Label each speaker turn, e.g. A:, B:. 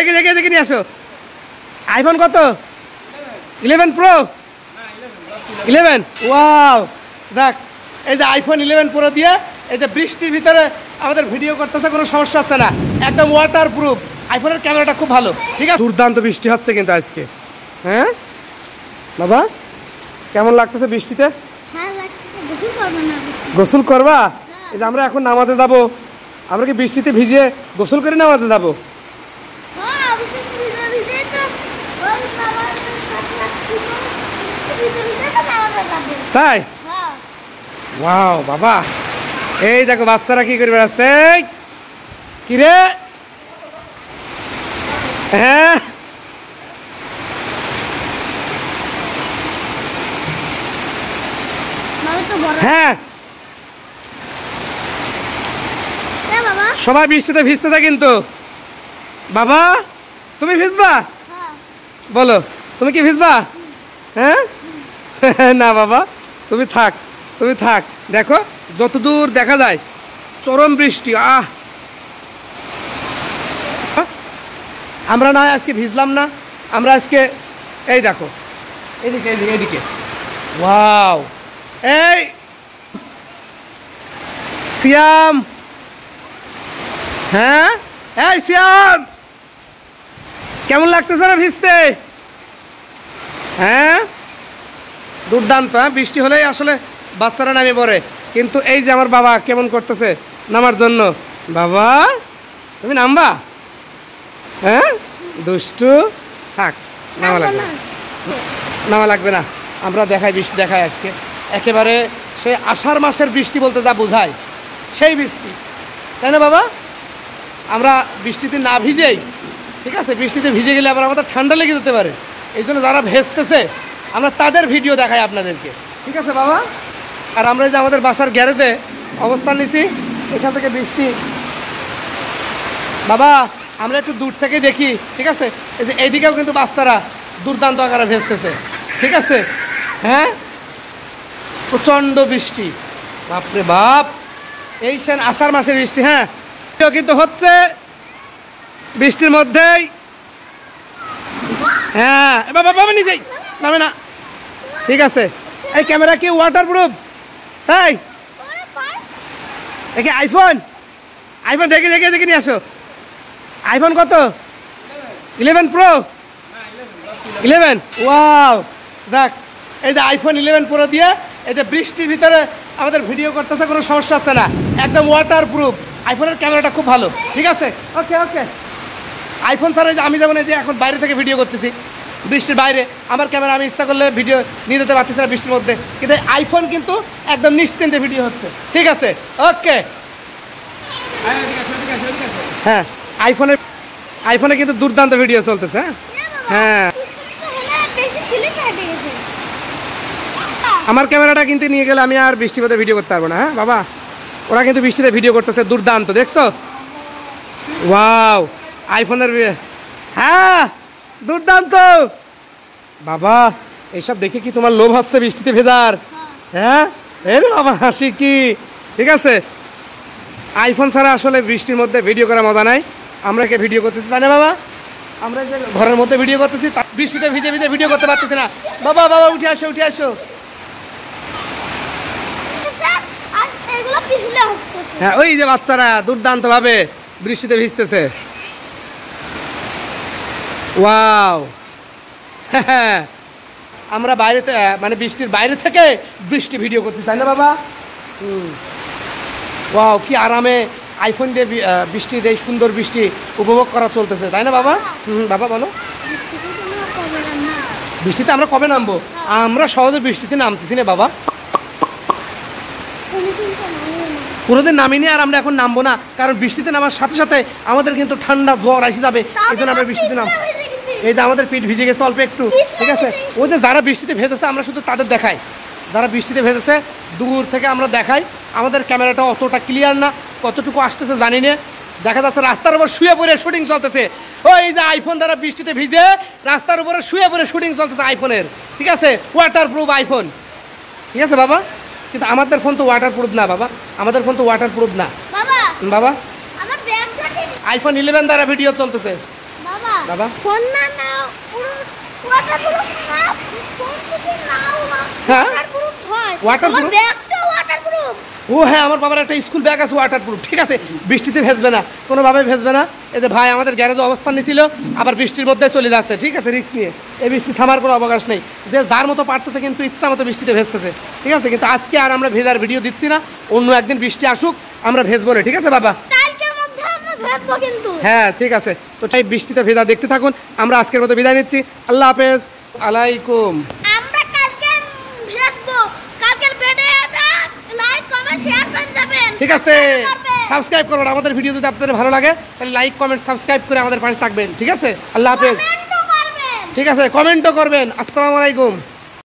A: দেখে দেখে দেখে নিয়ে আসো। আইফোন কত? 11 প্রো, 11। ওয়াও, দেখ এই যে আইফোন 11 প্রো দিয়ে এই যে বৃষ্টির ভিতরে আমাদের ভিডিও করতেছে, কোনো সমস্যা হচ্ছে না, একদম ওয়াটার প্রুফ। আইফোনের ক্যামেরাটা খুব ভালো, ঠিক আছে। দুর্দান্ত বৃষ্টি হচ্ছে কিন্তু আজকে। হ্যাঁ বাবা, কেমন লাগতেছে বৃষ্টিতে? গোসল করবা? এই যে আমরা এখন নামাজে যাব, আমরা কি বৃষ্টিতে ভিজিয়ে গোসল করে নামাজে যাব? তাই? ওয়াও বাবা, এই দেখো বাচ্চারা কি করে বেড়াচ্ছে। কি রে? হ্যাঁ হ্যাঁ, সবাই বৃষ্টিতে ভিজতে থাকে কিন্তু। বাবা তুমি ভিজবা? বলো তুমি কি ভিজবা? হ্যাঁ না বাবা, তুমি থাক, তুমি থাক। দেখো যতদূর দেখা যায় চরম বৃষ্টি। আমরা না আজকে ভিজলাম না, আমরা আজকে এই দেখো এদিকে এদিকে এদিকে। ওয়াও, এই সিয়াম, হ্যাঁ এই সিয়াম, কেমন লাগতেছে না ভিজতে? হ্যাঁ দুর্দান্ত। হ্যাঁ বৃষ্টি হলেই আসলে বাচ্চারা নামে পড়ে, কিন্তু এই যে আমার বাবা কেমন করতেছে নামার জন্য। বাবা তুমি নামবা? হ্যাঁ দুষ্টু, থাক, নামা লাগবে না, নামা লাগবে না। আমরা দেখাই বৃষ্টি দেখাই আজকে, একেবারে সেই আষাঢ় মাসের বৃষ্টি বলতে যা বোঝায় সেই বৃষ্টি, তাই না বাবা? আমরা বৃষ্টিতে না ভিজেই, ঠিক আছে, বৃষ্টিতে ভিজে গেলে আবার আমাদের ঠান্ডা লেগে যেতে পারে। এই জন্য যারা ভেজতেছে আমরা তাদের ভিডিও দেখাই আপনাদেরকে, ঠিক আছে বাবা? আর আমরা যে আমাদের বাসার গ্যারেজে অবস্থান নিছি, এখান থেকে বৃষ্টি বাবা আমরা একটু দূর থেকে দেখি, ঠিক আছে। এই যে এইদিকেও কিন্তু বাচ্চারা দুর্দান্ত আকারে ভেজতেছে, ঠিক আছে। হ্যাঁ প্রচণ্ড বৃষ্টি, বাপরে বাপ, এই সেন আষাঢ় মাসের বৃষ্টি। হ্যাঁ কিন্তু হচ্ছে বৃষ্টির মধ্যেই। হ্যাঁ বাবা বাবা নিজেই নামে না, ঠিক আছে। এই ক্যামেরা কি ওয়াটার প্রুফ? তাই দেখে আইফোন, আইফোন দেখে দেখে দেখে নিয়ে আসো। আইফোন কত? 11 প্রো, 11। ওয়াও, দেখ এই যে আইফোন 11 প্রো দিয়ে এই যে বৃষ্টির ভিতরে আমাদের ভিডিও করতেছে, কোনো সমস্যা হচ্ছে না, একদম ওয়াটার প্রুফ। আইফোনের ক্যামেরাটা খুব ভালো, ঠিক আছে। ওকে ওকে, আইফোন ছাড়া আমি যেমন এই যে এখন বাইরে থেকে ভিডিও করতেছি বৃষ্টির বাইরে, আমার ক্যামেরা আমি ইচ্ছা করলে ভিডিও নিয়ে যেতে পারতেছি না বৃষ্টির মধ্যে, কিন্তু আইফোন কিন্তু একদম নিশ্চিন্তে ভিডিও হচ্ছে, ঠিক আছে। ওকে, হ্যাঁ আইফোনে কিন্তু দুর্দান্ত ভিডিও চলতেছে। হ্যাঁ আমার ক্যামেরাটা কিন্তু নিয়ে গেলে আমি আর বৃষ্টির মধ্যে ভিডিও করতে পারবো না। হ্যাঁ বাবা, ওরা কিন্তু বৃষ্টিতে ভিডিও করতেছে দুর্দান্ত, দেখছো? ওয়াও আইফোনের, হ্যাঁ দুর্দান্ত বাবা। এইসব দেখে কি তোমার লোভ হচ্ছে বৃষ্টিতে ভেজার? হ্যাঁ এর বাবা হাসি কি, ঠিক আছে। আইফোন ছাড়া আসলে বৃষ্টির মধ্যে ভিডিও করার মজা নাই। আমরা কে ভিডিও করতেছি তাই না বাবা? আমরা যে ঘরের মধ্যে ভিডিও করতেছি, বৃষ্টিতে ভিজে ভিজে ভিডিও করতে পারতেছি না। বাবা বাবা উঠে আসো, উঠে আসো। হ্যাঁ ওই যে বাচ্চারা দুর্দান্ত ভাবে বৃষ্টিতে ভিজতেছে। ওয়াও, হ্যাঁ আমরা বাইরে মানে বৃষ্টির বাইরে থেকে বৃষ্টি ভিডিও করতে, তাই না বাবা? ওয়াও কি আরামে আইফোন দিয়ে বৃষ্টির এই সুন্দর বৃষ্টি উপভোগ করা চলতেছে, তাই না বাবা? বাবা বলো, বৃষ্টিতে আমরা কবে নামবো? আমরা সহজে বৃষ্টিতে নামতেছি না বাবা, কোনোদিন নামিনি, আর আমরা এখন নামবো না, কারণ বৃষ্টিতে নামার সাথে সাথে আমাদের কিন্তু ঠান্ডা জ্বর এসে যাবে, এই জন্য আমরা বৃষ্টিতে নাম। এই যে আমাদের পিঠ ভিজে গেছে অল্প একটু, ঠিক আছে। ওই যে যারা বৃষ্টিতে ভেজেছে আমরা শুধু তাদের দেখাই, যারা বৃষ্টিতে ভেজেছে দূর থেকে আমরা দেখাই। আমাদের ক্যামেরাটা অতটা ক্লিয়ার না, কতটুকু আসতেছে জানি না। দেখা যাচ্ছে রাস্তার উপর শুয়ে পড়ে শুটিং চলতেছে, ওই যে আইফোন দ্বারা বৃষ্টিতে ভিজে রাস্তার উপরে শুয়ে পড়ে শুটিং চলতেছে আইফোনের, ঠিক আছে। ওয়াটার প্রুফ আইফোন, ঠিক আছে বাবা। কিন্তু আমাদের ফোন তো ওয়াটার প্রুফ না বাবা, আমাদের ফোন তো ওয়াটার প্রুফ না বাবা। আইফোন 11 দ্বারা ভিডিও চলতেছে। বাবা
B: ফোন না নাও ওয়াটারপ্রুফ না ফোন যদি নাও
A: হ্যাঁ
B: ওয়াটারপ্রুফ হয়
A: ওয়াটারপ্রুফ
B: ব্যাগটা ওয়াটারপ্রুফ
A: ও হ্যাঁ আমার বাবার একটা স্কুল ব্যাগ আছে ওয়াটারপ্রুফ ঠিক আছে বৃষ্টিতে ভেজবে না কোনোভাবে ভেজবে না এই যে ভাই আমাদের গ্যারেজে অবস্থান নিয়েছিল আবার বৃষ্টির মধ্যে চলে যাচ্ছে ঠিক আছে রিস্ক নিয়ে এই বৃষ্টি থামার কোনো অবকাশ নেই যে যার মতো পারতেছে কিন্তু ইচ্ছা মতো বৃষ্টিতে ভেজতেছে ঠিক আছে কিন্তু আজকে আর আমরা ভেজার ভিডিও দিচ্ছি না অন্য একদিন বৃষ্টি আসুক আমরা ভেজবো না ঠিক আছে বাবা
B: কালকের মধ্যে আমরা ভেজবো কিন্তু
A: হ্যাঁ ঠিক আছে তো তাই বৃষ্টিতে ভেজা দেখতে থাকুন আমরা আজকের মতো বিদায় নিচ্ছি আল্লাহ হাফেজ আলাইকুম
B: আমরা কালকে ভেজবো কালকের ভিডিওটা লাইক কমেন্ট শেয়ার করে দেবেন
A: ঠিক আছে সাবস্ক্রাইব করবেন আমাদের ভিডিও যদি আপনাদের ভালো লাগে তাহলে লাইক কমেন্ট সাবস্ক্রাইব করে আমাদের পাশে থাকবেন ঠিক আছে আল্লাহ হাফেজ
B: কমেন্টও করবেন
A: ঠিক আছে কমেন্টও করবেন আসসালামু আলাইকুম